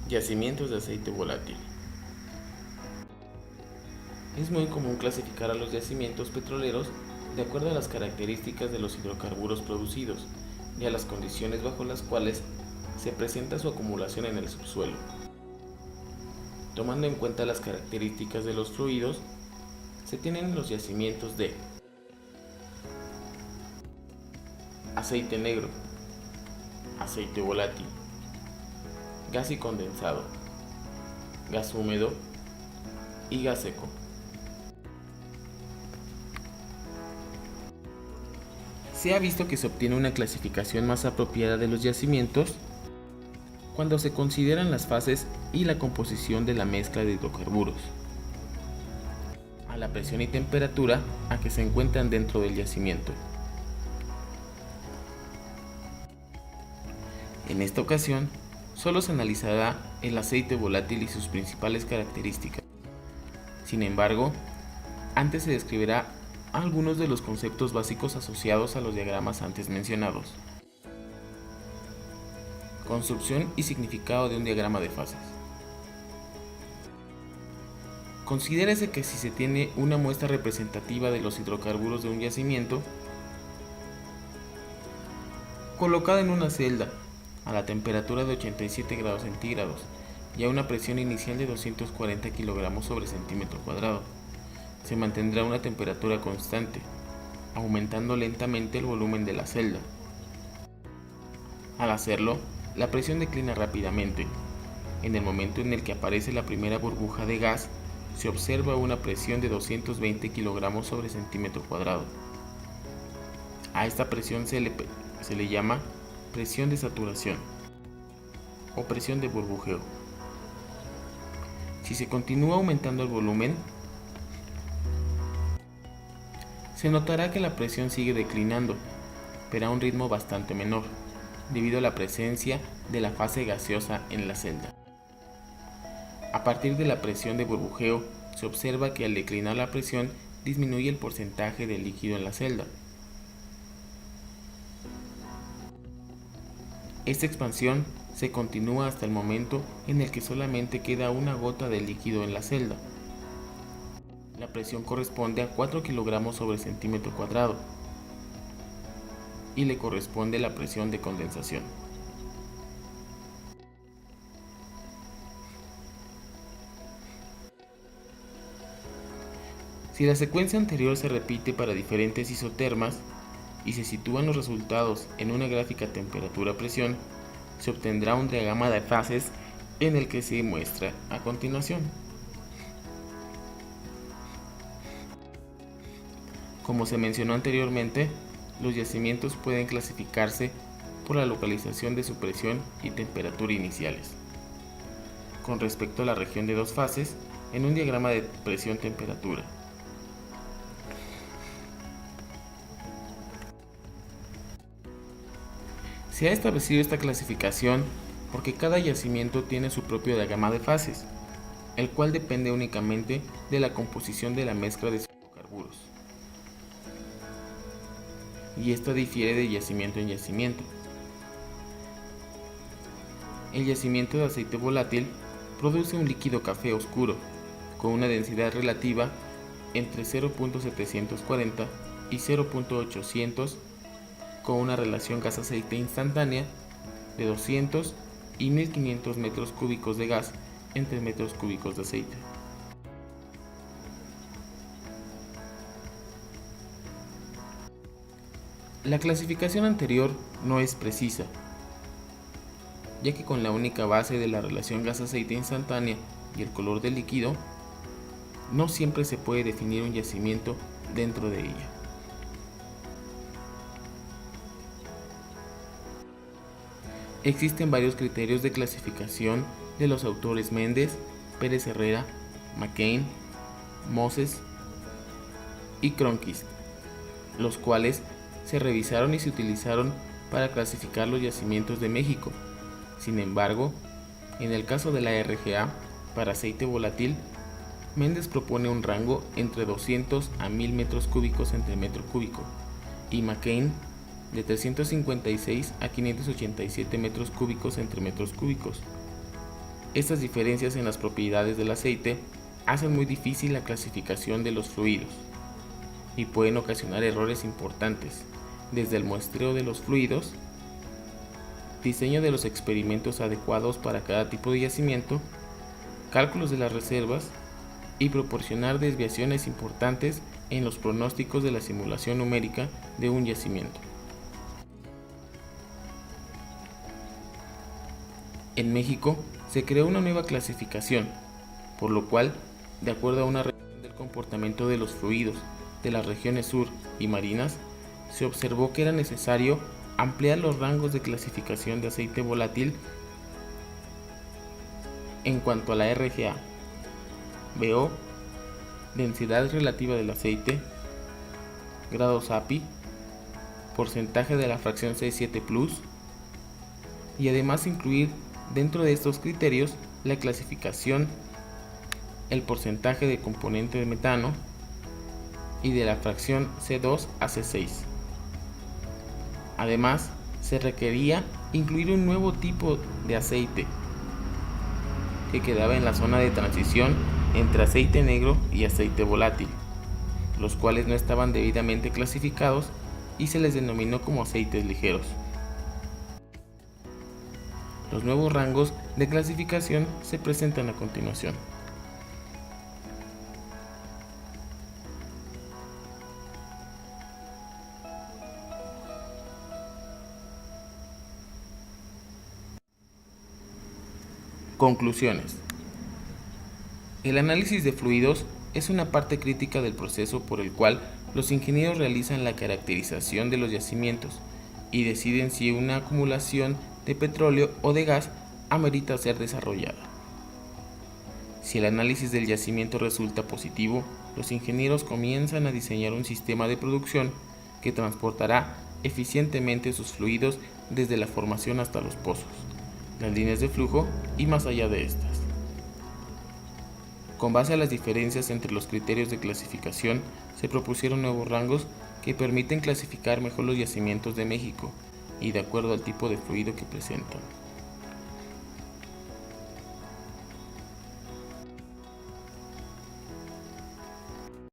Yacimientos de aceite volátil. Es muy común clasificar a los yacimientos petroleros de acuerdo a las características de los hidrocarburos producidos y a las condiciones bajo las cuales se presenta su acumulación en el subsuelo. Tomando en cuenta las características de los fluidos, se tienen los yacimientos de aceite negro, aceite volátil, gas y condensado, gas húmedo y gas seco. Se ha visto que se obtiene una clasificación más apropiada de los yacimientos cuando se consideran las fases y la composición de la mezcla de hidrocarburos, a la presión y temperatura a que se encuentran dentro del yacimiento. En esta ocasión, solo se analizará el aceite volátil y sus principales características. Sin embargo, antes se describirá algunos de los conceptos básicos asociados a los diagramas antes mencionados. Construcción y significado de un diagrama de fases. Considérese que si se tiene una muestra representativa de los hidrocarburos de un yacimiento, colocada en una celda a la temperatura de 87 grados centígrados y a una presión inicial de 240 kilogramos sobre centímetro cuadrado, se mantendrá una temperatura constante, aumentando lentamente el volumen de la celda. Al hacerlo, la presión declina rápidamente. En el momento en el que aparece la primera burbuja de gas, se observa una presión de 220 kilogramos sobre centímetro cuadrado. A esta presión se le llama presión de saturación o presión de burbujeo. Si se continúa aumentando el volumen, se notará que la presión sigue declinando, pero a un ritmo bastante menor, debido a la presencia de la fase gaseosa en la celda. A partir de la presión de burbujeo, se observa que al declinar la presión disminuye el porcentaje de líquido en la celda. Esta expansión se continúa hasta el momento en el que solamente queda una gota de líquido en la celda. La presión corresponde a 4 kilogramos sobre centímetro cuadrado y le corresponde la presión de condensación. Si la secuencia anterior se repite para diferentes isotermas y se sitúan los resultados en una gráfica temperatura-presión, se obtendrá un diagrama de fases en el que se muestra a continuación. Como se mencionó anteriormente, los yacimientos pueden clasificarse por la localización de su presión y temperatura iniciales. Con respecto a la región de dos fases, en un diagrama de presión-temperatura. Se ha establecido esta clasificación porque cada yacimiento tiene su propio diagrama de fases, el cual depende únicamente de la composición de la mezcla de sus hidrocarburos. Y esto difiere de yacimiento en yacimiento. El yacimiento de aceite volátil produce un líquido café oscuro, con una densidad relativa entre 0.740 y 0.800, con una relación gas-aceite instantánea de 200 y 1500 metros cúbicos de gas entre metros cúbicos de aceite. La clasificación anterior no es precisa, ya que con la única base de la relación gas-aceite instantánea y el color del líquido, no siempre se puede definir un yacimiento dentro de ella. Existen varios criterios de clasificación de los autores Méndez, Pérez Herrera, McCain, Moses y Cronquist, los cuales se revisaron y se utilizaron para clasificar los yacimientos de México. Sin embargo, en el caso de la RGA, para aceite volátil, Méndez propone un rango entre 200 a 1000 metros cúbicos entre metro cúbico y McCain de 356 a 587 metros cúbicos entre metros cúbicos. Estas diferencias en las propiedades del aceite hacen muy difícil la clasificación de los fluidos y pueden ocasionar errores importantes, desde el muestreo de los fluidos, diseño de los experimentos adecuados para cada tipo de yacimiento, cálculos de las reservas y proporcionar desviaciones importantes en los pronósticos de la simulación numérica de un yacimiento. En México se creó una nueva clasificación, por lo cual, de acuerdo a una revisión del comportamiento de los fluidos de las regiones sur y marinas, se observó que era necesario ampliar los rangos de clasificación de aceite volátil en cuanto a la RGA, BO, densidad relativa del aceite, grados API, porcentaje de la fracción C7+, y además incluir dentro de estos criterios la clasificación, el porcentaje de componente de metano y de la fracción C2 a C6. Además, se requería incluir un nuevo tipo de aceite que quedaba en la zona de transición entre aceite negro y aceite volátil, los cuales no estaban debidamente clasificados y se les denominó como aceites ligeros. Los nuevos rangos de clasificación se presentan a continuación. Conclusiones. El análisis de fluidos es una parte crítica del proceso por el cual los ingenieros realizan la caracterización de los yacimientos y deciden si una acumulación de petróleo o de gas amerita ser desarrollada. Si el análisis del yacimiento resulta positivo, los ingenieros comienzan a diseñar un sistema de producción que transportará eficientemente sus fluidos desde la formación hasta los pozos, las líneas de flujo y más allá de estas. Con base a las diferencias entre los criterios de clasificación, se propusieron nuevos rangos que permiten clasificar mejor los yacimientos de México y de acuerdo al tipo de fluido que presentan.